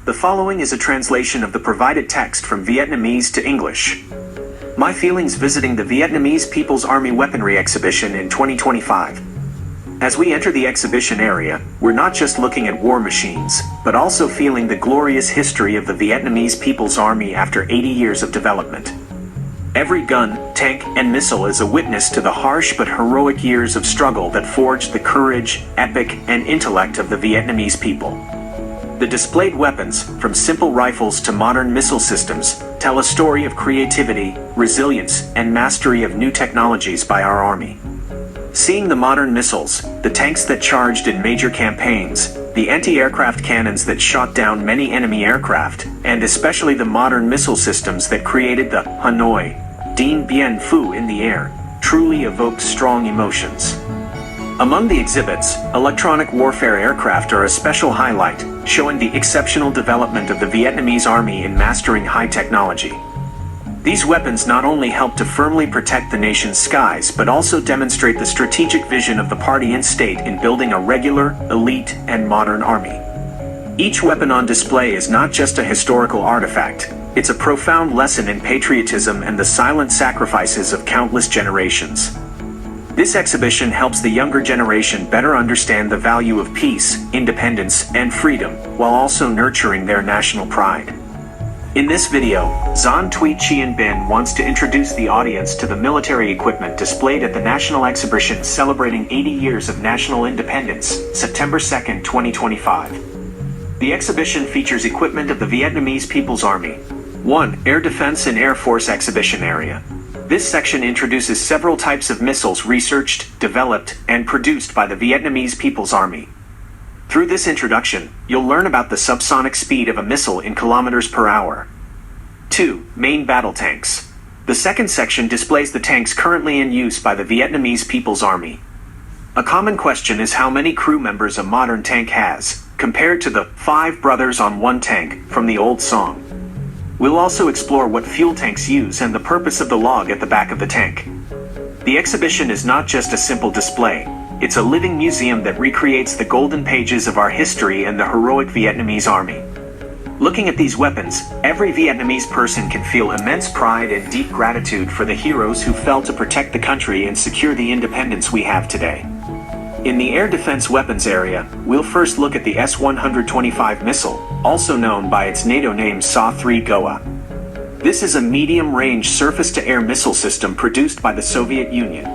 The following is a translation of the provided text from Vietnamese to English. My feelings visiting the Vietnamese People's Army Weaponry Exhibition in 2025. As we enter the exhibition area, we're not just looking at war machines, but also feeling the glorious history of the Vietnamese People's Army after 80 years of development. Every gun, tank, and missile is a witness to the harsh but heroic years of struggle that forged the courage, epic, and intellect of the Vietnamese people. The displayed weapons, from simple rifles to modern missile systems, tell a story of creativity, resilience, and mastery of new technologies by our army. Seeing the modern missiles, the tanks that charged in major campaigns, the anti-aircraft cannons that shot down many enemy aircraft, and especially the modern missile systems that created the Hanoi, Dien Bien Phu in the air, truly evoked strong emotions. Among the exhibits, electronic warfare aircraft are a special highlight, showing the exceptional development of the Vietnamese army in mastering high technology. These weapons not only help to firmly protect the nation's skies but also demonstrate the strategic vision of the party and state in building a regular, elite, and modern army. Each weapon on display is not just a historical artifact, it's a profound lesson in patriotism and the silent sacrifices of countless generations. This exhibition helps the younger generation better understand the value of peace, independence, and freedom, while also nurturing their national pride. In this video, Zan Thuy Chien Bin wants to introduce the audience to the military equipment displayed at the National Exhibition celebrating 80 years of national independence, September 2, 2025. The exhibition features equipment of the Vietnamese People's Army. 1. Air Defense and Air Force Exhibition Area. This section introduces several types of missiles researched, developed, and produced by the Vietnamese People's Army. Through this introduction, you'll learn about the subsonic speed of a missile in kilometers per hour. 2. Main battle tanks. The second section displays the tanks currently in use by the Vietnamese People's Army. A common question is how many crew members a modern tank has, compared to the 5 brothers on one tank from the old song. We'll also explore what fuel tanks use and the purpose of the log at the back of the tank. The exhibition is not just a simple display, it's a living museum that recreates the golden pages of our history and the heroic Vietnamese army. Looking at these weapons, every Vietnamese person can feel immense pride and deep gratitude for the heroes who fell to protect the country and secure the independence we have today. In the air defense weapons area, we'll first look at the S-125 missile, also known by its NATO name SA-3 Goa. This is a medium-range surface-to-air missile system produced by the Soviet Union.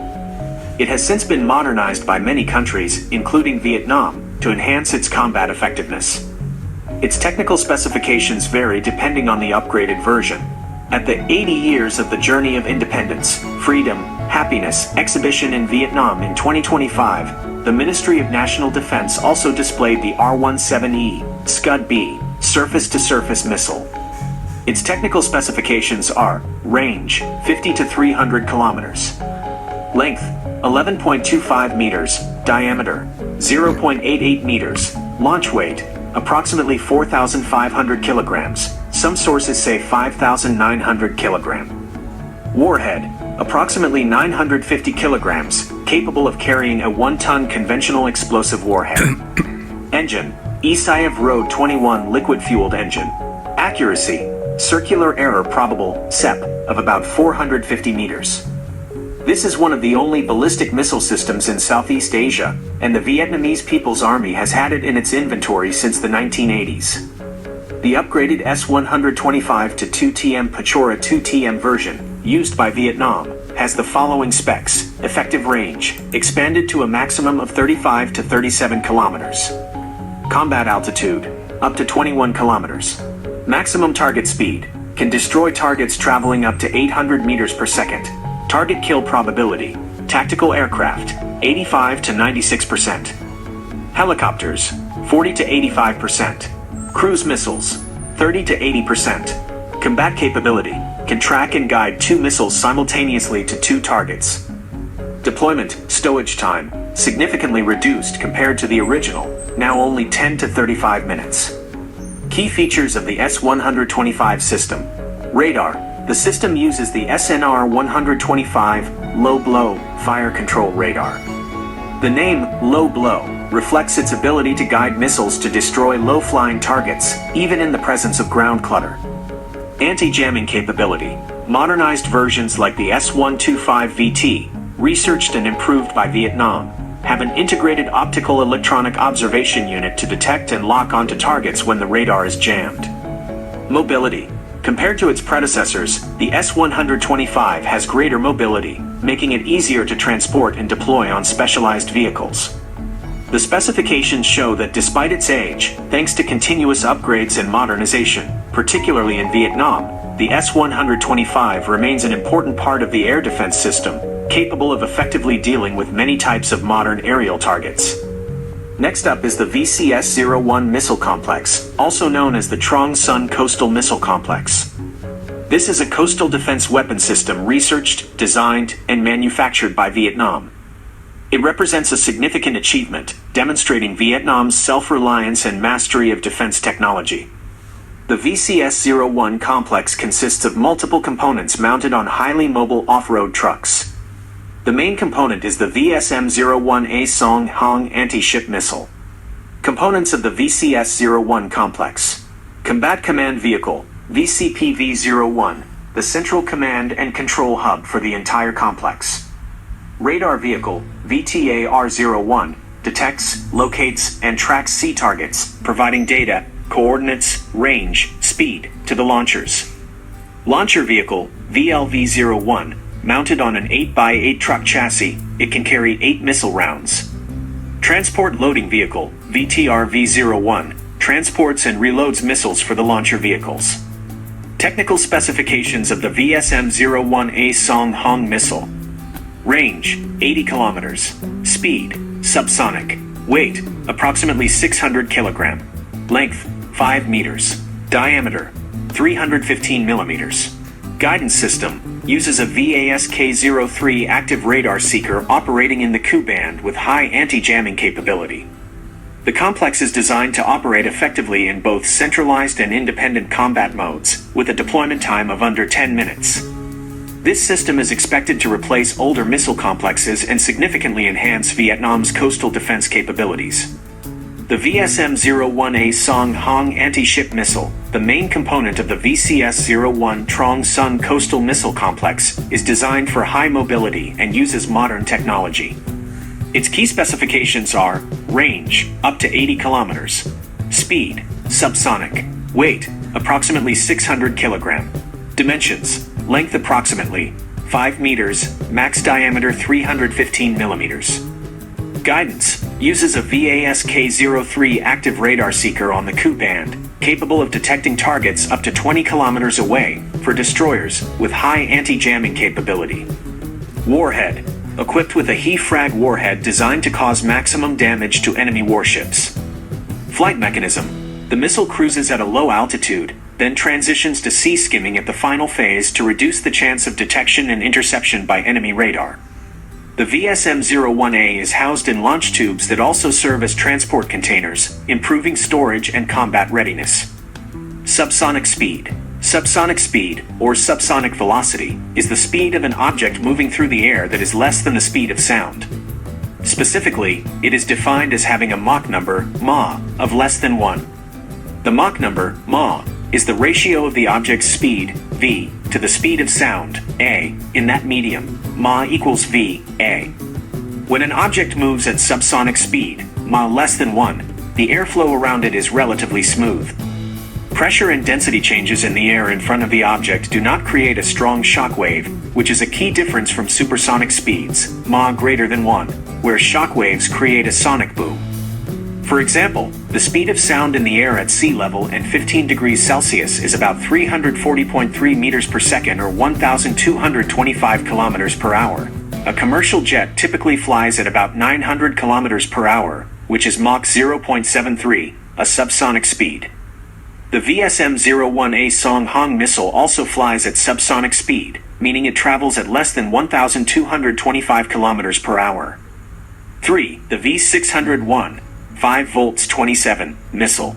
It has since been modernized by many countries, including Vietnam, to enhance its combat effectiveness. Its technical specifications vary depending on the upgraded version. At the 80 Years of the Journey of Independence, Freedom, Happiness exhibition in Vietnam in 2025, the Ministry of National Defense also displayed the R-17E, Scud-B, surface-to-surface missile. Its technical specifications are: range, 50 to 300 kilometers. Length, 11.25 meters, diameter, 0.88 meters, launch weight, approximately 4,500 kilograms, some sources say 5,900 kilogram. Warhead, approximately 950 kilograms, capable of carrying a 1-ton conventional explosive warhead. Engine, Isaev Road 21 liquid-fueled engine. Accuracy, circular error probable, CEP, of about 450 meters. This is one of the only ballistic missile systems in Southeast Asia, and the Vietnamese People's Army has had it in its inventory since the 1980s. The upgraded S-125 to 2TM Pachora 2TM version, used by Vietnam, has the following specs: effective range, expanded to a maximum of 35 to 37 kilometers. Combat altitude, up to 21 kilometers. Maximum target speed, can destroy targets traveling up to 800 meters per second. Target kill probability, tactical aircraft, 85 to 96%. Helicopters, 40 to 85%. Cruise missiles, 30 to 80%. Combat capability, can track and guide 2 missiles simultaneously to 2 targets. Deployment, stowage time, significantly reduced compared to the original, now only 10 to 35 minutes. Key features of the S-125 system. Radar. The system uses the SNR-125 low-blow fire control radar. The name, low blow, reflects its ability to guide missiles to destroy low-flying targets, even in the presence of ground clutter. Anti-jamming capability. Modernized versions like the S125VT, researched and improved by Vietnam, have an integrated optical electronic observation unit to detect and lock onto targets when the radar is jammed. Mobility. Compared to its predecessors, the S125 has greater mobility, making it easier to transport and deploy on specialized vehicles. The specifications show that despite its age, thanks to continuous upgrades and modernization, particularly in Vietnam, the S125 remains an important part of the air defense system, capable of effectively dealing with many types of modern aerial targets. Next up is the VCS-01 missile complex, also known as the Trong Son Coastal Missile Complex. This is a coastal defense weapon system researched, designed, and manufactured by Vietnam. It represents a significant achievement, demonstrating Vietnam's self-reliance and mastery of defense technology. The VCS-01 complex consists of multiple components mounted on highly mobile off-road trucks. The main component is the VSM-01A Song Hong anti-ship missile. Components of the VCS-01 complex. Combat Command Vehicle, VCPV-01, the central command and control hub for the entire complex. Radar Vehicle, VTAR-01, detects, locates, and tracks sea targets, providing data, coordinates, range, speed, to the launchers. Launcher Vehicle, VLV-01, mounted on an 8x8 truck chassis, it can carry 8 missile rounds. Transport Loading Vehicle, VTRV-01, transports and reloads missiles for the launcher vehicles. Technical specifications of the VSM-01A Song Hong missile. Range, 80 kilometers. Speed, subsonic. Weight, approximately 600 kilogram. Length, 5 meters. Diameter, 315 millimeters. Guidance system, uses a VASK-03 active radar seeker operating in the Ku-band with high anti-jamming capability. The complex is designed to operate effectively in both centralized and independent combat modes, with a deployment time of under 10 minutes. This system is expected to replace older missile complexes and significantly enhance Vietnam's coastal defense capabilities. The VSM-01A Song Hong anti-ship missile, the main component of the VCS-01 Trong Son Coastal Missile Complex, is designed for high mobility and uses modern technology. Its key specifications are range, up to 80 kilometers, speed, subsonic, weight, approximately 600 kilogram, dimensions, length approximately 5 meters, max diameter 315 millimeters. Guidance, uses a VASK-03 active radar seeker on the Ku-band, capable of detecting targets up to 20 kilometers away, for destroyers, with high anti-jamming capability. Warhead, equipped with a HE-frag warhead designed to cause maximum damage to enemy warships. Flight mechanism, the missile cruises at a low altitude, then transitions to sea skimming at the final phase to reduce the chance of detection and interception by enemy radar. The VSM-01A is housed in launch tubes that also serve as transport containers, improving storage and combat readiness. Subsonic speed. Subsonic speed, or subsonic velocity, is the speed of an object moving through the air that is less than the speed of sound. Specifically, it is defined as having a Mach number, ma, of less than 1. The Mach number, ma, is the ratio of the object's speed, v, to the speed of sound, a, in that medium, ma equals v, a. When an object moves at subsonic speed, ma less than 1, the airflow around it is relatively smooth. Pressure and density changes in the air in front of the object do not create a strong shock wave, which is a key difference from supersonic speeds, ma greater than 1, where shock waves create a sonic boom. For example, the speed of sound in the air at sea level and 15 degrees Celsius is about 340.3 meters per second or 1,225 kilometers per hour. A commercial jet typically flies at about 900 kilometers per hour, which is Mach 0.73, a subsonic speed. The VSM-01A Song Hong missile also flies at subsonic speed, meaning it travels at less than 1,225 kilometers per hour. 3. The V-601, 5 volts 27, missile.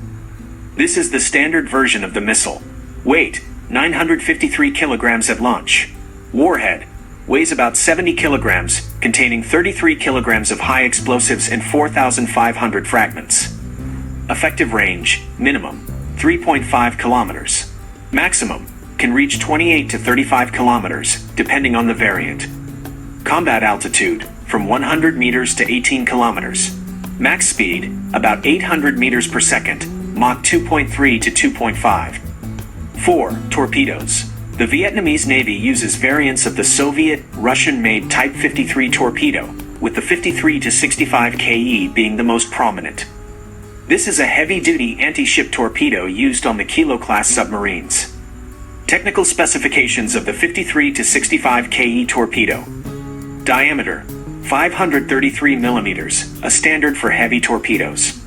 This is the standard version of the missile. Weight, 953 kilograms at launch. Warhead, weighs about 70 kilograms, containing 33 kilograms of high explosives and 4,500 fragments. Effective range, minimum, 3.5 kilometers. Maximum, can reach 28 to 35 kilometers, depending on the variant. Combat altitude, from 100 meters to 18 kilometers. Max speed, about 800 meters per second, Mach 2.3 to 2.5. 4. Torpedoes. The Vietnamese Navy uses variants of the Soviet, Russian-made Type 53 torpedo, with the 53 to 65 KE being the most prominent. This is a heavy-duty anti-ship torpedo used on the Kilo-class submarines. Technical specifications of the 53 to 65 KE torpedo. Diameter, 533 millimeters, a standard for heavy torpedoes.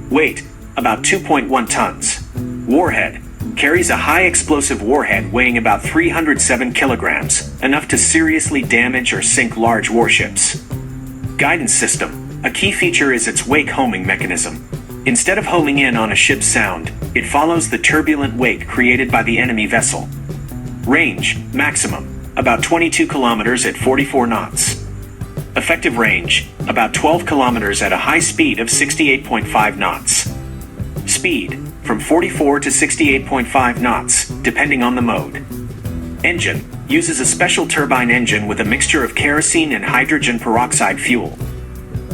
Weight, about 2.1 tons. Warhead, carries a high explosive warhead weighing about 307 kilograms, enough to seriously damage or sink large warships. Guidance system. A key feature is its wake homing mechanism. Instead of homing in on a ship's sound, it follows the turbulent wake created by the enemy vessel. Range, maximum, about 22 kilometers at 44 knots. Effective range, about 12 kilometers at a high speed of 68.5 knots. Speed, from 44 to 68.5 knots, depending on the mode. Engine, uses a special turbine engine with a mixture of kerosene and hydrogen peroxide fuel.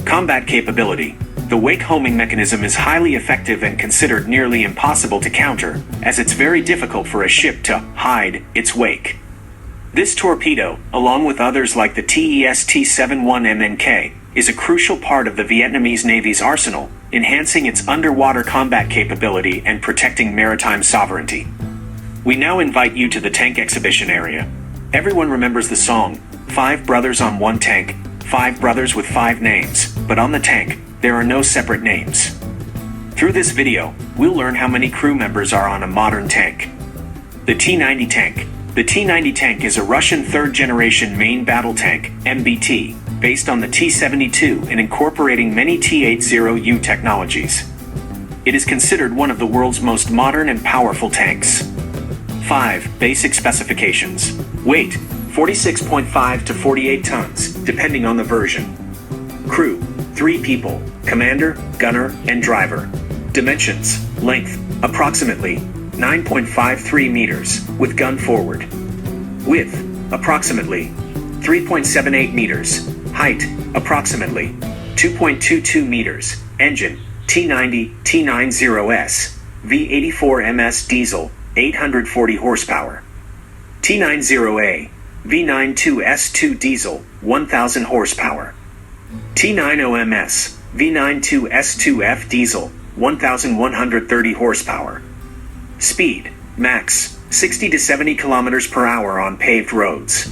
Combat capability. The wake homing mechanism is highly effective and considered nearly impossible to counter, as it's very difficult for a ship to hide its wake. This torpedo, along with others like the TEST-71MNK, is a crucial part of the Vietnamese Navy's arsenal, enhancing its underwater combat capability and protecting maritime sovereignty. We now invite you to the tank exhibition area. Everyone remembers the song, 5 Brothers on One Tank, 5 brothers with 5 names, but on the tank, there are no separate names. Through this video, we'll learn how many crew members are on a modern tank. The T-90 tank. The T-90 tank is a Russian third-generation main battle tank, MBT, based on the T-72 and incorporating many T-80U technologies. It is considered one of the world's most modern and powerful tanks. 5. Basic specifications. Weight, 46.5 to 48 tons, depending on the version. Crew, 3 people, commander, gunner, and driver. Dimensions, length, approximately 9.53 meters, with gun forward. Width, approximately 3.78 meters. Height, approximately 2.22 meters. Engine, T90, T90S, V84MS diesel, 840 horsepower. T90A, V92S2 diesel, 1000 horsepower. T90MS, V92S2F diesel, 1130 horsepower. Speed, max, 60 to 70 kilometers per hour on paved roads.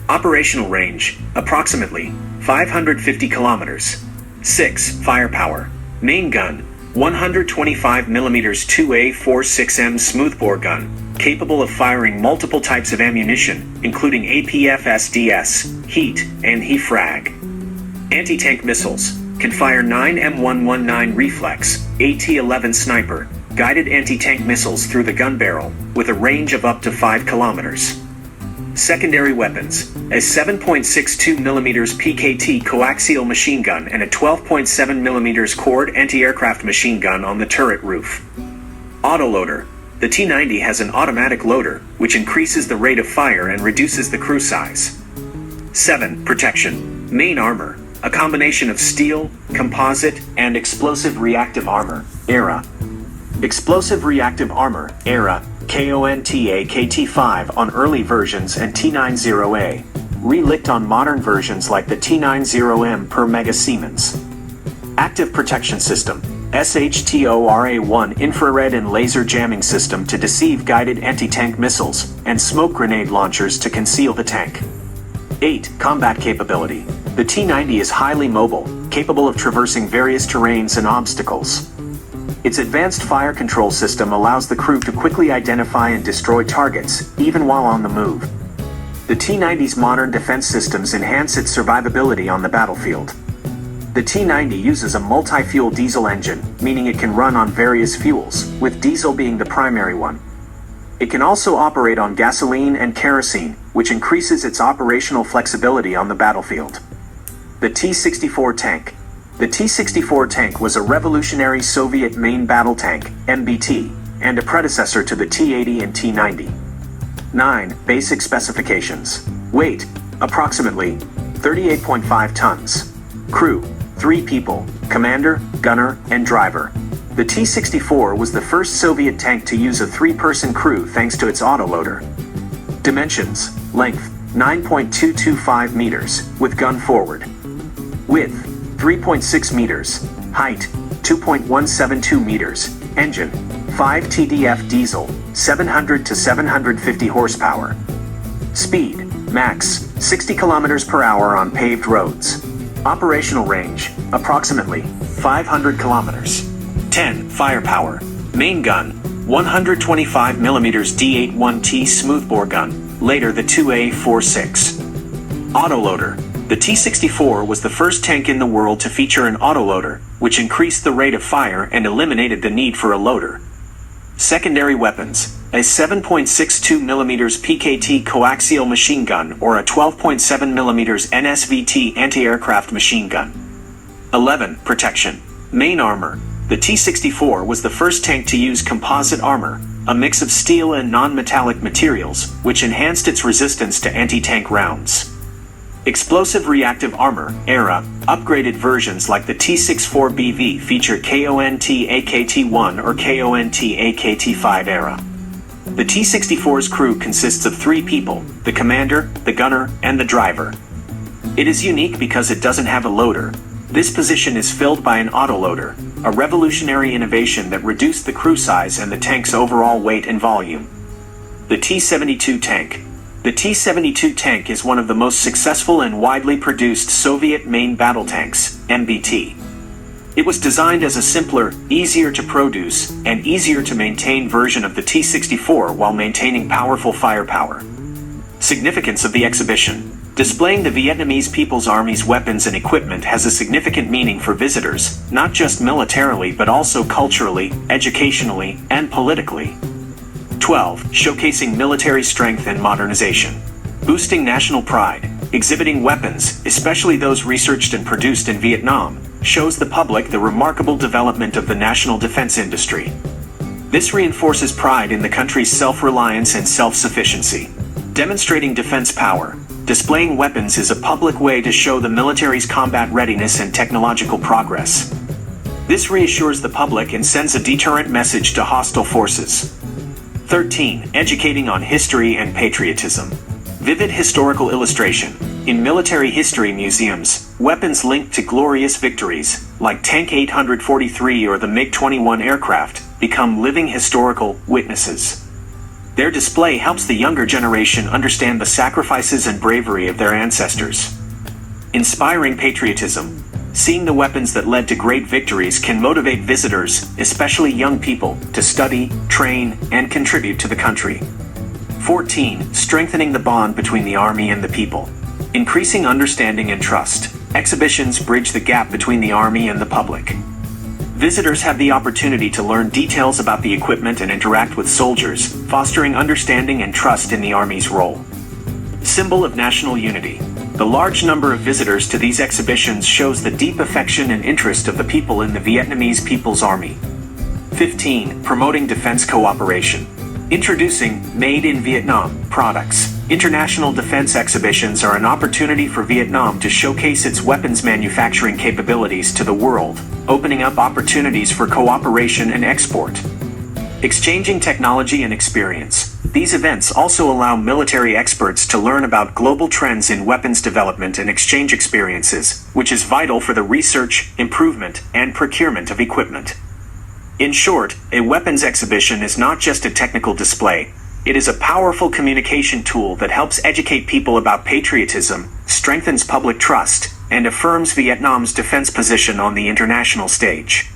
Operational range, approximately 550 kilometers. 6. Firepower. Main gun, 125 mm 2A46M smoothbore gun, capable of firing multiple types of ammunition, including APF-SDS, heat, and HE-frag. Anti-tank missiles, can fire 9 M119 reflex, AT-11 sniper, guided anti-tank missiles through the gun barrel, with a range of up to 5 kilometers. Secondary weapons, a 7.62 mm PKT coaxial machine gun and a 12.7 mm cord anti-aircraft machine gun on the turret roof. Autoloader. The T-90 has an automatic loader, which increases the rate of fire and reduces the crew size. 7. Protection. Main armor, a combination of steel, composite, and explosive reactive armor, ERA. Explosive reactive armor, ERA, KONTA KT5 on early versions and T90A, relicked on modern versions like the T90M per Mega Siemens. Active Protection System, SHTORA1 infrared and laser jamming system to deceive guided anti-tank missiles, and smoke grenade launchers to conceal the tank. 8. Combat capability. The T-90 is highly mobile, capable of traversing various terrains and obstacles. Its advanced fire control system allows the crew to quickly identify and destroy targets, even while on the move. The T-90's modern defense systems enhance its survivability on the battlefield. The T-90 uses a multi-fuel diesel engine, meaning it can run on various fuels, with diesel being the primary one. It can also operate on gasoline and kerosene, which increases its operational flexibility on the battlefield. The T-64 tank. The T-64 tank was a revolutionary Soviet main battle tank, MBT, and a predecessor to the T-80 and T-90. 9. Basic specifications. Weight, approximately 38.5 tons. Crew, 3 people, commander, gunner, and driver. The T-64 was the first Soviet tank to use a 3-person crew thanks to its autoloader. Dimensions: length, 9.225 meters, with gun forward. Width, 3.6 meters. Height, 2.172 meters. Engine, 5 TDF diesel, 700 to 750 horsepower. Speed, max, 60 kilometers per hour on paved roads. Operational range, approximately 500 kilometers. 10. Firepower. Main gun, 125mm D81T smoothbore gun, later the 2A46. Autoloader. The T-64 was the first tank in the world to feature an autoloader, which increased the rate of fire and eliminated the need for a loader. Secondary weapons. A 7.62mm PKT coaxial machine gun or a 12.7mm NSVT anti-aircraft machine gun. 11. Protection. Main armor. The T-64 was the first tank to use composite armor, a mix of steel and non-metallic materials, which enhanced its resistance to anti-tank rounds. Explosive reactive armor, ERA, upgraded versions like the T-64BV feature KONT AKT-1 or KONT AKT-5 ERA. The T-64's crew consists of 3 people, the commander, the gunner, and the driver. It is unique because it doesn't have a loader. This position is filled by an autoloader, a revolutionary innovation that reduced the crew size and the tank's overall weight and volume. The T-72 tank. The T-72 tank is one of the most successful and widely produced Soviet main battle tanks, MBT. It was designed as a simpler, easier to produce, and easier to maintain version of the T-64 while maintaining powerful firepower. Significance of the exhibition. Displaying the Vietnamese People's Army's weapons and equipment has a significant meaning for visitors, not just militarily but also culturally, educationally, and politically. 12. Showcasing military strength and modernization. Boosting national pride. Exhibiting weapons, especially those researched and produced in Vietnam, shows the public the remarkable development of the national defense industry. This reinforces pride in the country's self-reliance and self-sufficiency. Demonstrating defense power. Displaying weapons is a public way to show the military's combat readiness and technological progress. This reassures the public and sends a deterrent message to hostile forces. 13. Educating on history and patriotism. Vivid historical illustration. In military history museums, weapons linked to glorious victories, like Tank 843 or the MiG-21 aircraft, become living historical witnesses. Their display helps the younger generation understand the sacrifices and bravery of their ancestors. Inspiring patriotism. Seeing the weapons that led to great victories can motivate visitors, especially young people, to study, train, and contribute to the country. 14. Strengthening the bond between the Army and the people. Increasing understanding and trust. Exhibitions bridge the gap between the Army and the public. Visitors have the opportunity to learn details about the equipment and interact with soldiers, fostering understanding and trust in the Army's role. Symbol of national unity. The large number of visitors to these exhibitions shows the deep affection and interest of the people in the Vietnamese People's Army. 15. Promoting defense cooperation. Introducing Made in Vietnam products. International defense exhibitions are an opportunity for Vietnam to showcase its weapons manufacturing capabilities to the world, opening up opportunities for cooperation and export. Exchanging technology and experience. These events also allow military experts to learn about global trends in weapons development and exchange experiences, which is vital for the research, improvement, and procurement of equipment. In short, a weapons exhibition is not just a technical display. It is a powerful communication tool that helps educate people about patriotism, strengthens public trust, and affirms Vietnam's defense position on the international stage.